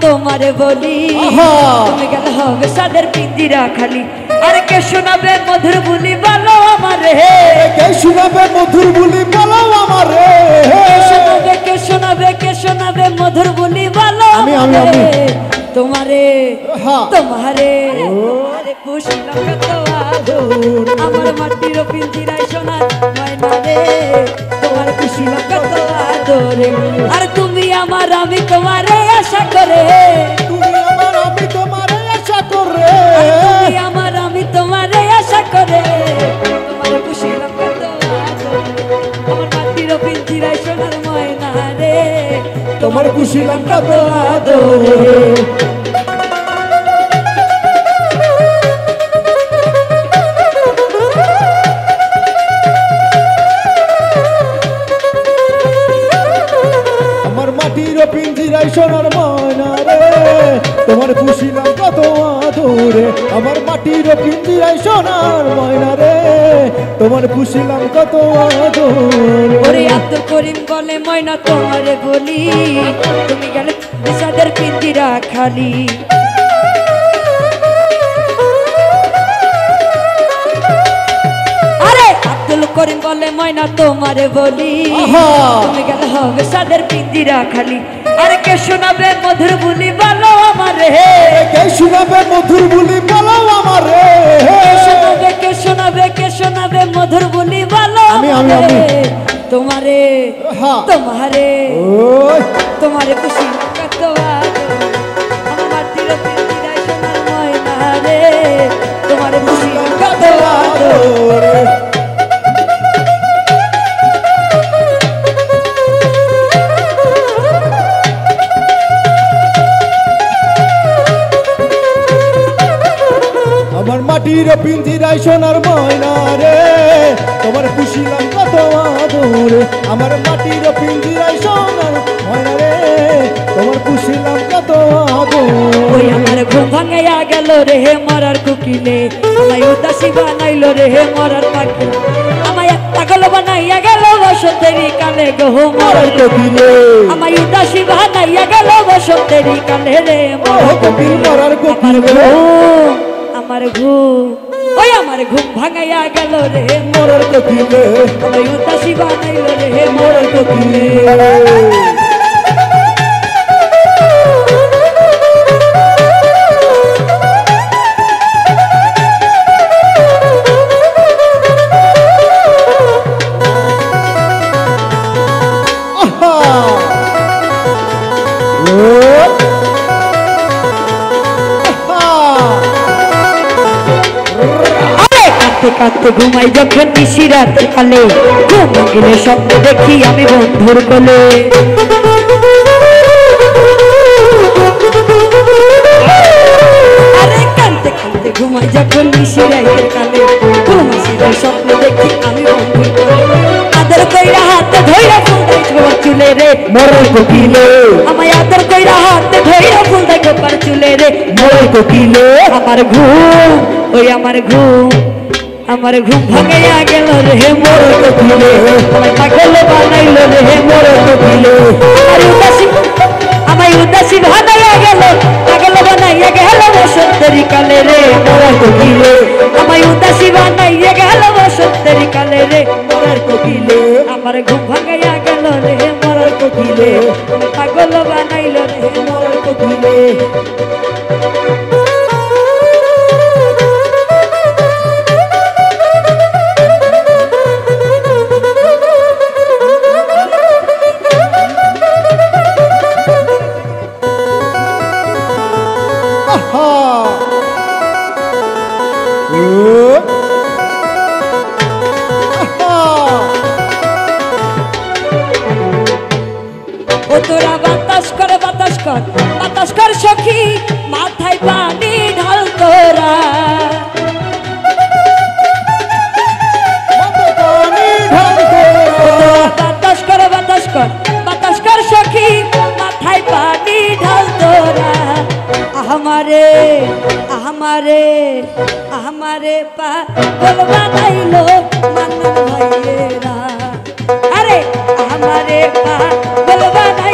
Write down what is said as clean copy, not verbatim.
তোমারে বলি তুমি গেলে হবে সাদের পিঞ্জিরা খালি আর কে শোনাবে মধুর বুলি বলো আমারে কে শোনাবে মধুর বুলি বলো আমারে কে শোনাবে মধুর বুলি বলো আমি তোমারে তোমারে পুষিলাম কত আদর আমার মাটির পিঞ্জিরায় সোনার ময়না রে তোমার পুষিলাম কত আদর আর তুমি আমার আমি তোমারে আশা করে তুমি আমার আমি তোমারে আশা করে তুমি আমার আমি তোমারে আশা করে তোমার পুষিলাম কত আদর আমার মাটির পিঞ্জিরায় সোনার ময়না রে তোমার পুষিলাম কত আদর পিঞ্জিরায় সোনার ময়না রে তোমার পুষিলাম কত আদরে আমার মাটির পিঞ্জিরায় সোনার ময়না রে তোমার পুষিলাম কত আদর ওরে আব্দুল করিম বলে ময়না তোমারে বলি তুমি গেলে বিষাদের পিঞ্জিরা খালি আব্দুল করিম বলে ময়না তোমারে বলি তুমি গেলে হবে সাদের পিঞ্জিরা খালি আর কে শোনাবে মধুর বুলি বলো আমারে কে শোনাবে মধুর বুলি বলো আমারে কে শোনাবে মধুর বুলি বলো আমি তোমারে তোমারে তোমারে খুশি কত আমার মাটির পিঞ্জিরায় সোনার ময়না রে তোমারে খুশি কত আমার মাটির পিঞ্জিরায় সোনার ময়না রে তোমার পুষিলাম কত আদরে আমার মাটির পিঞ্জিরায় সোনার ময়না রে তোমার পুষিলাম কত আদর ওই আমার ঘুম ভাঙাইয়া গেল রে হে মরার কুকিলে আমায় উদাসী বানাইল রে হে মরার পাখি আমায় পাগল বানাইয়া গেল বসন্তেরি কালে গো মরার কোকিলে আমায় উদাসী বানাইয়া গেল বসন্তেরি কালে রে মরার কোকিল মরার কোকিলে আমার ঘুম ওই আমার ঘুম ভাঙাইয়া গেল রে মরার কোকিলে আমায় উদাসী বানাইল রে হে মরার কোকিলে কাঁদতে ঘুমাই যখন নিশি রাতে কালে ঘুম গেলে স্বপ্ন দেখি আমি বন্ধুর কোলে আরে কাঁদতে কাঁদতে ঘুমাই যখন নিশি রাতে কালে ঘুম গেলে স্বপ্ন দেখি আমি বন্ধুর কোলে আদর কইরা হাতে ধইরা ফুল দেখো চুলে রে মরার কোকিলে আমায় আদর কইরা হাতে ধইরা ফুল দেখো পার চুলে রে মরার কোকিলে আমার ঘুম ওই আমার ঘুম ভাঙাইয়া গেল রে হে মোর কোকিলে আমায় পাগল বানাইল রে হে মোর কোকিলে আমায় উদাসী বানাইয়া গেল পাগল বানাইয়া গেল বসন্তেরি কালে রে মোর কোকিলে আমায় উদাসী বানাইয়া গেল বসন্তেরি কালে রে মোর কোকিলে আমার ঘুম ভাঙাইয়া গেল রে হে মোর কোকিলে পাগল বানাইল রে হে মোর কোকিলে তোরা বাতাস কর সখী মাথায় পানি ঢাল তোরা বাতাস কর সখী মাথায় পানি ঢাল তোরা আমারে পাগল বানাইলো মান্নান ভাইয়েরা আরে আমারে পাগল বানাইলো